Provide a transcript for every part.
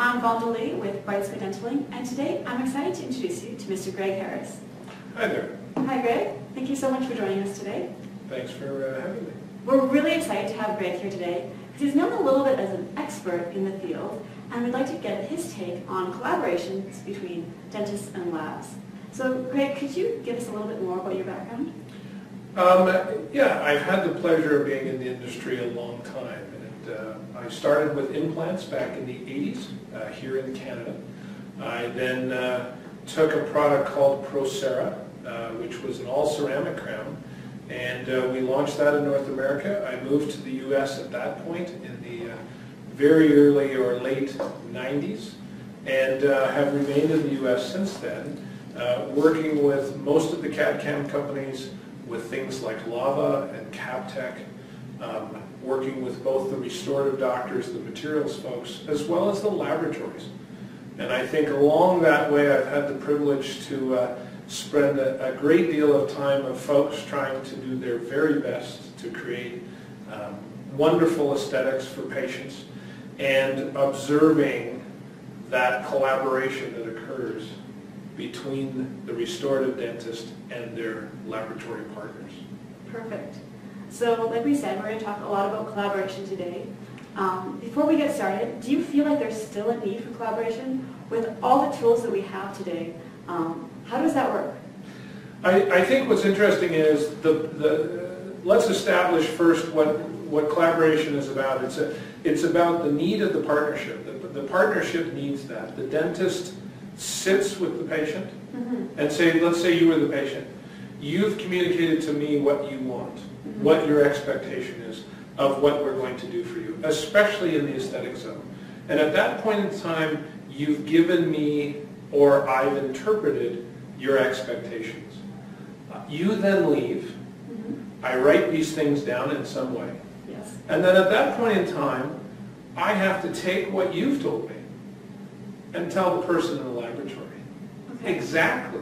I'm Vonda with Brightsky Dental, and today I'm excited to introduce you to Mr. Greg Harris. Hi there. Hi Greg, thank you so much for joining us today. Thanks for having me. We're really excited to have Greg here today because he's known a little bit as an expert in the field, and we'd like to get his take on collaborations between dentists and labs. So Greg, could you give us a little bit more about your background? Yeah, I've had the pleasure of being in the industry a long time. And I started with implants back in the 80s here in Canada. I then took a product called Procera, which was an all-ceramic crown, and we launched that in North America. I moved to the US at that point in the very early or late 90s, and have remained in the US since then, working with most of the CAD/CAM companies with things like Lava and CapTech, working with both the restorative doctors, the materials folks, as well as the laboratories. And I think along that way I've had the privilege to spend a great deal of time of folks trying to do their very best to create wonderful aesthetics for patients and observing that collaboration that occurs between the restorative dentist and their laboratory partners. Perfect. So like we said, we're going to talk a lot about collaboration today. Before we get started, do you feel like there's still a need for collaboration? With all the tools that we have today, how does that work? I think what's interesting is let's establish first what collaboration is about. It's about the need of the partnership. The partnership needs that. The dentist sits with the patient and let's say you were the patient. You've communicated to me what you want, what your expectation is of what we're going to do for you, especially in the aesthetic zone. And at that point in time, you've given me, or I've interpreted, your expectations. You then leave. I write these things down in some way. Yes. And then at that point in time, I have to take what you've told me and tell the person in the laboratory exactly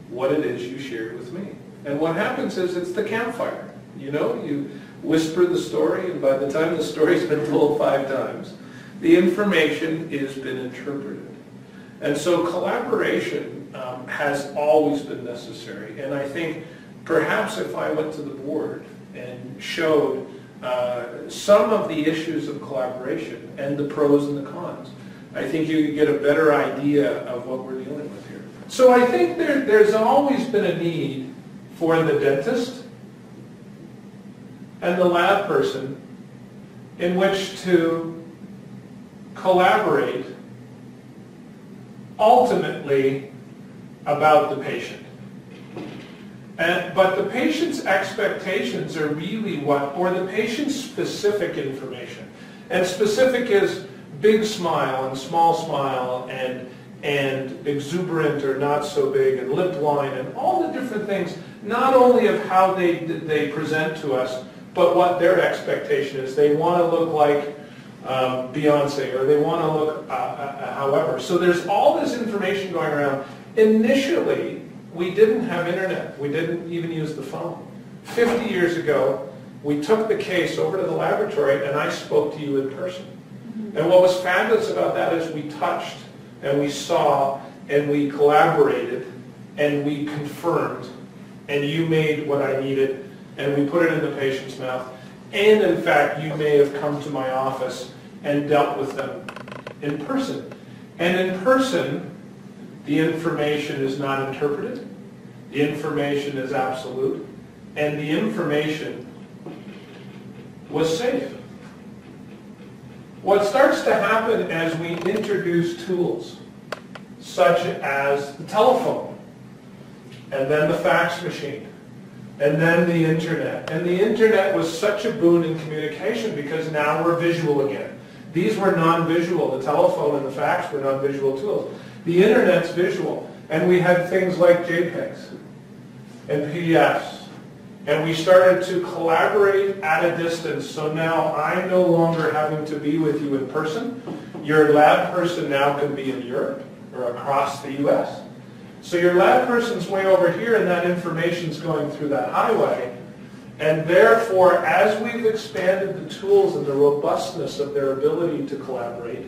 what it is you shared with me. And what happens is it's the campfire. You know, you whisper the story, and by the time the story's been told 5 times, the information has been interpreted. And so collaboration has always been necessary. And I think perhaps if I went to the board and showed some of the issues of collaboration and the pros and the cons, I think you could get a better idea of what we're dealing with here. So I think there's always been a need for the dentist and the lab person in which to collaborate ultimately about the patient. But the patient's expectations are really or the patient's specific information. And specific is big smile and small smile and exuberant or not so big and lip line and all the different things, not only of how they present to us, but what their expectation is. They want to look like Beyonce, or they want to look however. So there's all this information going around. Initially, we didn't have internet. We didn't even use the phone. 50 years ago, we took the case over to the laboratory and I spoke to you in person. And what was fabulous about that is we touched and we saw and we collaborated and we confirmed, and you made what I needed and we put it in the patient's mouth. And in fact, you may have come to my office and dealt with them in person. And in person, the information is not interpreted. The information is absolute. And the information was safe. What starts to happen as we introduce tools, such as the telephone, and then the fax machine, and then the internet. And the internet was such a boon in communication because now we're visual again. These were non-visual. The telephone and the fax were non-visual tools. The internet's visual. And we had things like JPEGs and PDFs. And we started to collaborate at a distance. So now I'm no longer having to be with you in person. Your lab person now can be in Europe or across the US. So your lab person's way over here and that information's going through that highway. And therefore, as we've expanded the tools and the robustness of their ability to collaborate,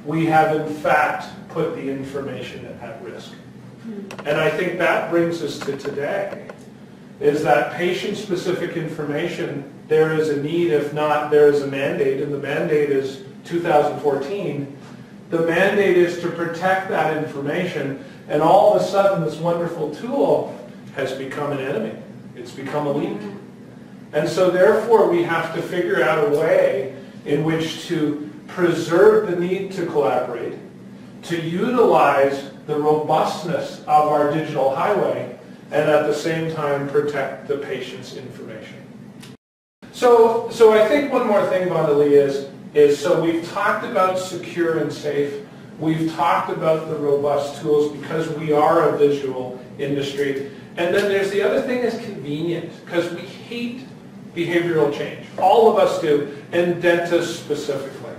we have in fact put the information at risk. And I think that brings us to today, is that patient-specific information, there is a need, if not, there is a mandate, and the mandate is 2014. The mandate is to protect that information, and all of a sudden this wonderful tool has become an enemy. It's become a leak. And so therefore we have to figure out a way in which to preserve the need to collaborate, to utilize the robustness of our digital highway, and at the same time protect the patient's information. So I think one more thing, Vondalee, is so we've talked about secure and safe. We've talked about the robust tools because we are a visual industry. And then there's the other thing is convenient, because we hate behavioral change. All of us do, and dentists specifically.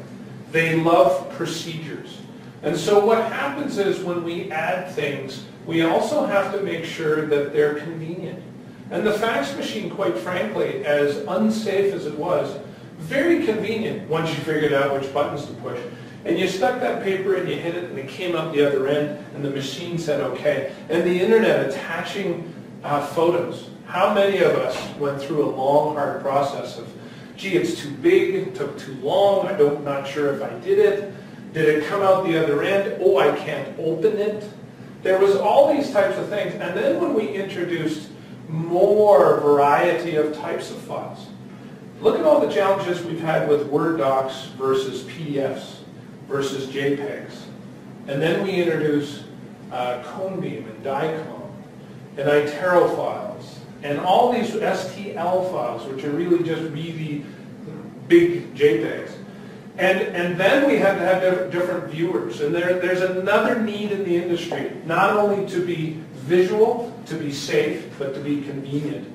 They love procedures. And so what happens is when we add things, we also have to make sure that they're convenient. And the fax machine, quite frankly, as unsafe as it was, very convenient once you figured out which buttons to push. And you stuck that paper in, you hit it, and it came out the other end, and the machine said okay. And the internet attaching photos. How many of us went through a long, hard process of, gee, it's too big, it took too long, I'm not sure if I did it. Did it come out the other end? Oh, I can't open it. There was all these types of things. And then when we introduced more variety of types of files, look at all the challenges we've had with Word docs versus PDFs versus JPEGs. And then we introduce cone beam and DICOM and iTero files and all these STL files, which are really just really big JPEGs. And then we had to have different viewers. And there's another need in the industry, not only to be visual, to be safe, but to be convenient.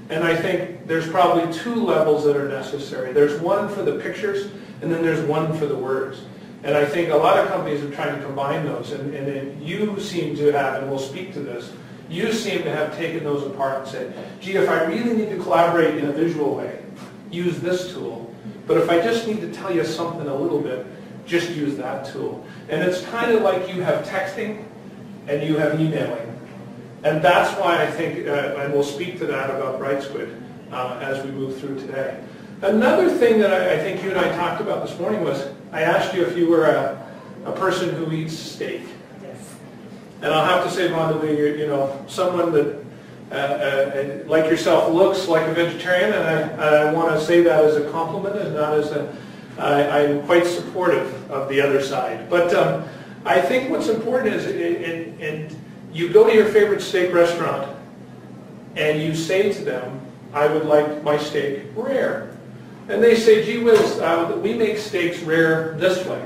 And I think there's probably two levels that are necessary. There's one for the pictures, and then there's one for the words. And I think a lot of companies are trying to combine those. And you seem to have, and we'll speak to this, you seem to have taken those apart and said, gee, if I really need to collaborate in a visual way, use this tool. But if I just need to tell you something a little bit, just use that tool. And it's kind of like you have texting and you have emailing. And that's why I think, and we'll speak to that about BrightSquid as we move through today. Another thing that I think you and I talked about this morning was, I asked you if you were a person who eats steak. Yes. And I'll have to say, Vondalee, you're someone that like yourself looks like a vegetarian, and I want to say that as a compliment and not as I'm quite supportive of the other side. But I think what's important is, and you go to your favorite steak restaurant and you say to them, I would like my steak rare. And they say, gee whiz, we make steaks rare this way.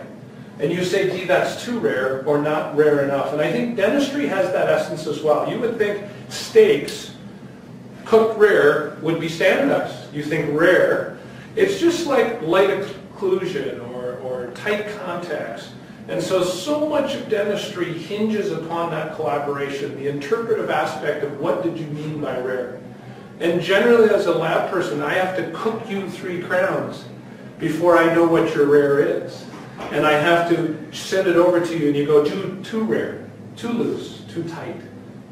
And you say, gee, that's too rare or not rare enough. And I think dentistry has that essence as well. You would think steaks cooked rare would be standardized. You think rare. It's just like light occlusion or tight contacts. And so much of dentistry hinges upon that collaboration, the interpretive aspect of what did you mean by rare. And generally as a lab person, I have to cook you 3 crowns before I know what your rare is. And I have to send it over to you and you go, too rare, too loose, too tight,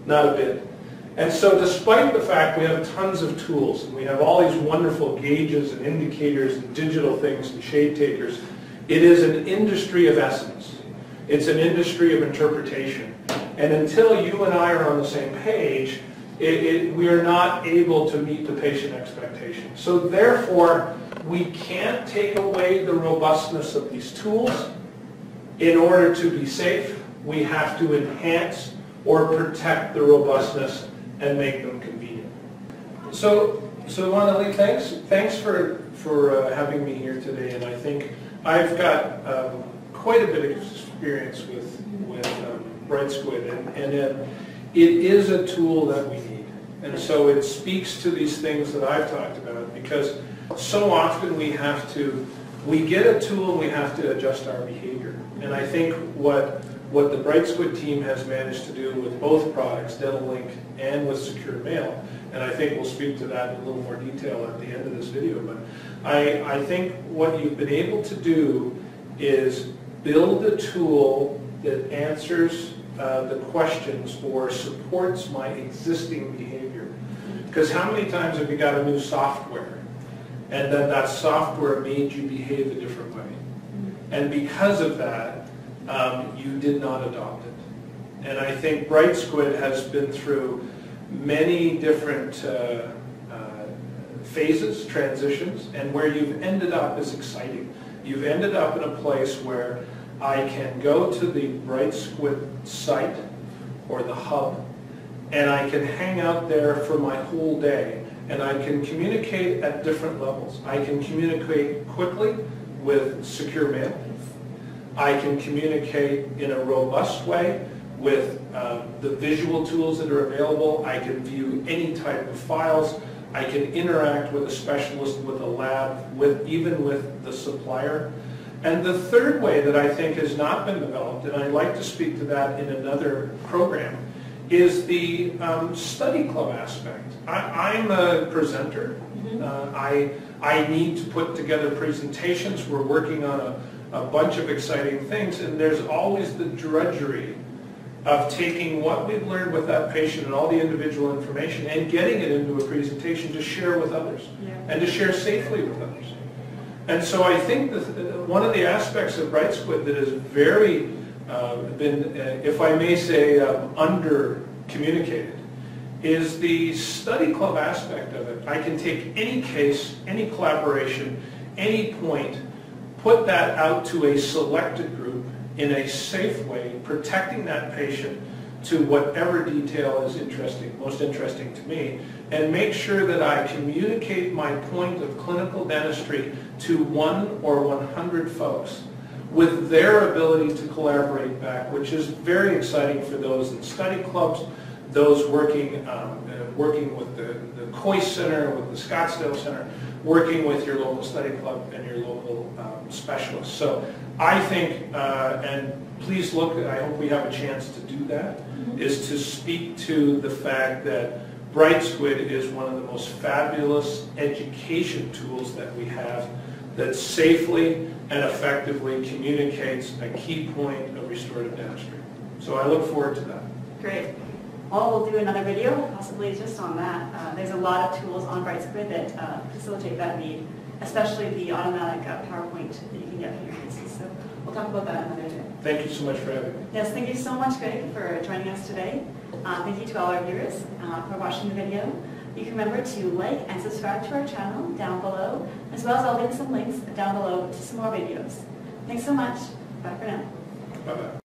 not a bit. And so despite the fact we have tons of tools and we have all these wonderful gauges and indicators and digital things and shade takers, it is an industry of essence. It's an industry of interpretation. And until you and I are on the same page, we are not able to meet the patient expectation. So therefore, we can't take away the robustness of these tools. In order to be safe, we have to enhance or protect the robustness and make them convenient. So Vondalee, thanks for having me here today. And I think I've got quite a bit of experience with BrightSquid, and it is a tool that we need. And so it speaks to these things that I've talked about, because so often we get a tool and we have to adjust our behavior. And I think what the BrightSquid team has managed to do with both products, DentalLink and with Secure Mail, and I think we'll speak to that in a little more detail at the end of this video, but I think what you've been able to do is build a tool that answers the questions or supports my existing behavior. Because how many times have you got a new software and then that software made you behave a different way? And because of that, you did not adopt it. And I think Bright Squid has been through many different phases, transitions, and where you've ended up is exciting. You've ended up in a place where I can go to the Bright Squid site or the hub, and I can hang out there for my whole day, and I can communicate at different levels. I can communicate quickly with secure mail. I can communicate in a robust way with the visual tools that are available. I can view any type of files. I can interact with a specialist, with a lab, even with the supplier. And the third way that I think has not been developed, and I'd like to speak to that in another program, is the study club aspect. I'm a presenter. I need to put together presentations. We're working on a bunch of exciting things, and there's always the drudgery of taking what we've learned with that patient and all the individual information and getting it into a presentation to share with others and to share safely with others. And so I think that one of the aspects of Bright Squid that has very been, if I may say, under-communicated is the study club aspect of it. I can take any case, any collaboration, any point, put that out to a selected group in a safe way, protecting that patient to whatever detail is most interesting to me, and make sure that I communicate my point of clinical dentistry to 1 or 100 folks with their ability to collaborate back, which is very exciting for those in study clubs, those working with the Coy Center, with the Scottsdale Center, working with your local study club and your local specialists. So I think, and please look, I hope we have a chance to do that, is to speak to the fact that Bright Squid is one of the most fabulous education tools that we have that safely and effectively communicates a key point of restorative dentistry. So I look forward to that. Great. Well, we'll do another video, possibly just on that. There's a lot of tools on Bright Squid that facilitate that need, especially the automatic PowerPoint that you can get from your cases. So we'll talk about that another day. Thank you so much for having me. Yes, thank you so much, Greg, for joining us today. Thank you to all our viewers for watching the video. You can remember to like and subscribe to our channel down below, as well as I'll leave some links down below to some more videos. Thanks so much. Bye for now. Bye-bye.